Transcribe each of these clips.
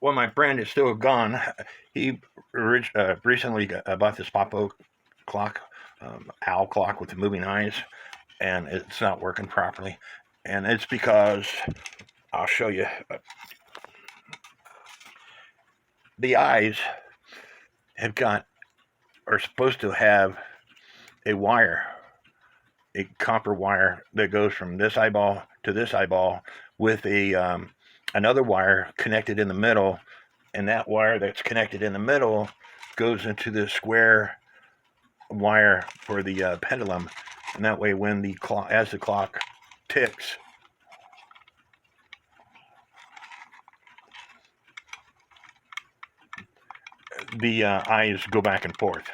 Well, my friend is still gone. He recently bought this Poppo clock, owl clock with the moving eyes, and it's not working properly. And it's because I'll show you. The eyes have got are supposed to have a wire, a copper wire that goes from this eyeball to this eyeball with a another wire connected in the middle, and that wire that's connected in the middle goes into the square wire for the pendulum, and that way when the clock, as the clock ticks, the eyes go back and forth.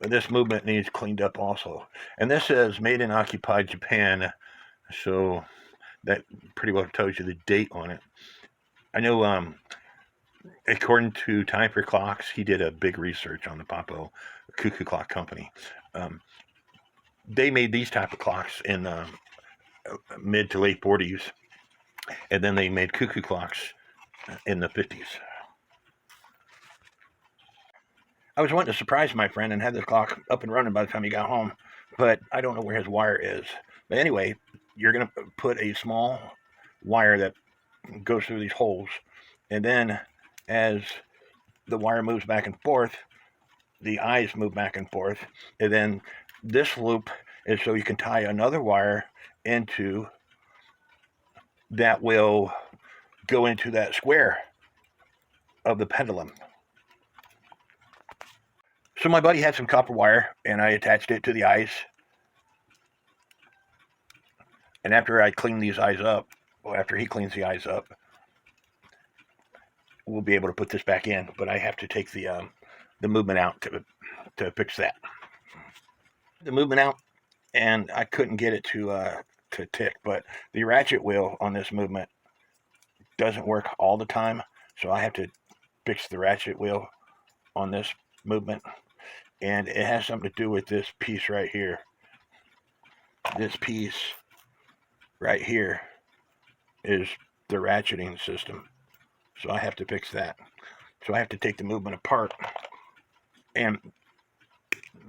But this movement needs cleaned up also. And this is made in occupied Japan, so that pretty well tells you the date on it. I know, according to Time for Clocks, he did a big research on the Poppo cuckoo clock company. Um, they made these type of clocks in mid to late 40s, and then they made cuckoo clocks in the 50s. I was wanting to surprise my friend and had the clock up and running by the time he got home, but I don't know where his wire is. But anyway, you're going to put a small wire that goes through these holes, and then as the wire moves back and forth, the eyes move back and forth, and then this loop is so you can tie another wire into that will go into that square of the pendulum. So my buddy had some copper wire, and I attached it to the eyes. And after I clean these eyes up, or after he cleans the eyes up, we'll be able to put this back in. But I have to take the movement out to fix that. The movement out, and I couldn't get it to tick. But the ratchet wheel on this movement doesn't work all the time, so I have to fix the ratchet wheel on this movement. And it has something to do with this piece right here. This piece right here is the ratcheting system. So I have to fix that. So I have to take the movement apart. And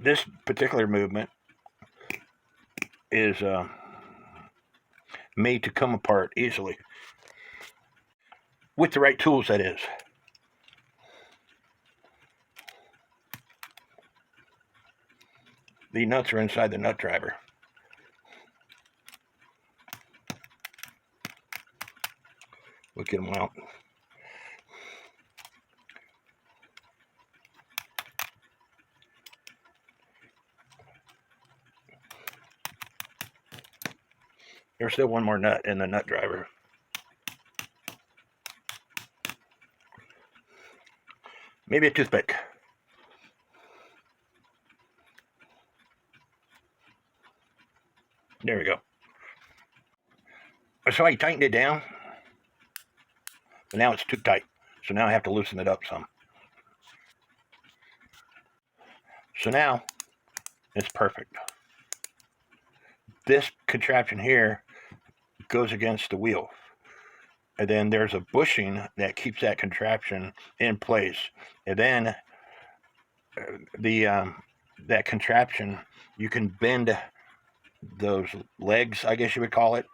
this particular movement is made to come apart easily. With the right tools, that is. The nuts are inside the nut driver. We'll get them out. There's still one more nut in the nut driver. Maybe a toothpick. There we go. So I tightened it down, but now it's too tight. So now I have to loosen it up some. So now it's perfect. This contraption here goes against the wheel. And then there's a bushing that keeps that contraption in place. And then that contraption, you can bend those legs, I guess you would call it,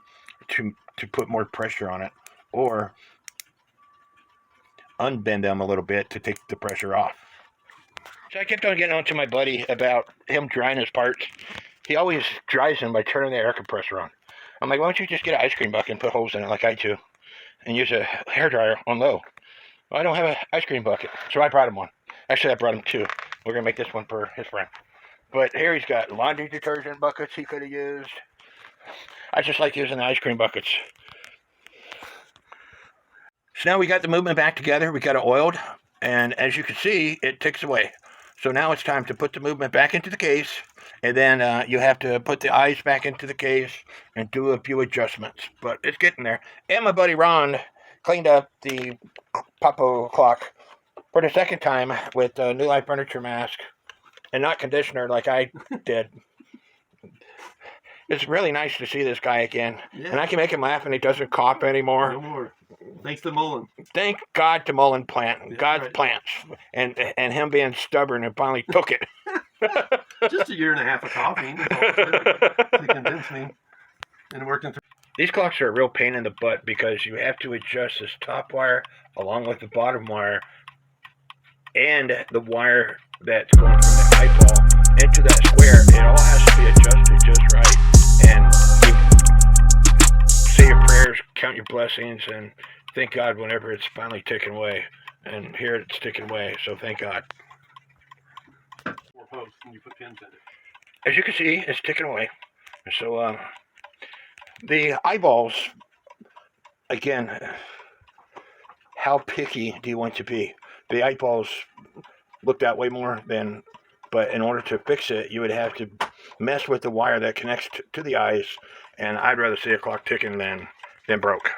to put more pressure on it, or unbend them a little bit to take the pressure off. So I kept on getting on to my buddy about him drying his parts. He always dries them by turning the air compressor on. I'm like, why don't you just get an ice cream bucket and put holes in it like I do, and use a hairdryer on low? Well, I don't have an ice cream bucket, so I brought him one. Actually, I brought him two. We're going to make this one for his friend. But here he's got laundry detergent buckets he could have used. I just like using the ice cream buckets. So now we got the movement back together. We got it oiled. And as you can see, it ticks away. So now it's time to put the movement back into the case. And then you have to put the eyes back into the case and do a few adjustments. But it's getting there. And my buddy Ron cleaned up the Poppo clock for the second time with a New Life furniture mask. And not conditioner like I did. It's really nice to see this guy again. Yeah. And I can make him laugh and he doesn't cough anymore. No more. Thanks to Mullen. Thank God to Mullen plant. Yeah, God's right. plants. And him being stubborn and finally took it. Just a year and a half of coughing to convince me. And working through. These clocks are a real pain in the butt because you have to adjust this top wire along with the bottom wire and the wire that's going from the eyeball into that square. It all has to be adjusted just right. And you say your prayers, count your blessings, and thank God whenever it's finally ticking away. And here it's ticking away, so thank God. 4 posts and you put pins in it. As you can see, it's ticking away. So the eyeballs, again, how picky do you want to be? The eyeballs look that way more than, but in order to fix it, you would have to mess with the wire that connects to the eyes, and I'd rather see a clock ticking than broke.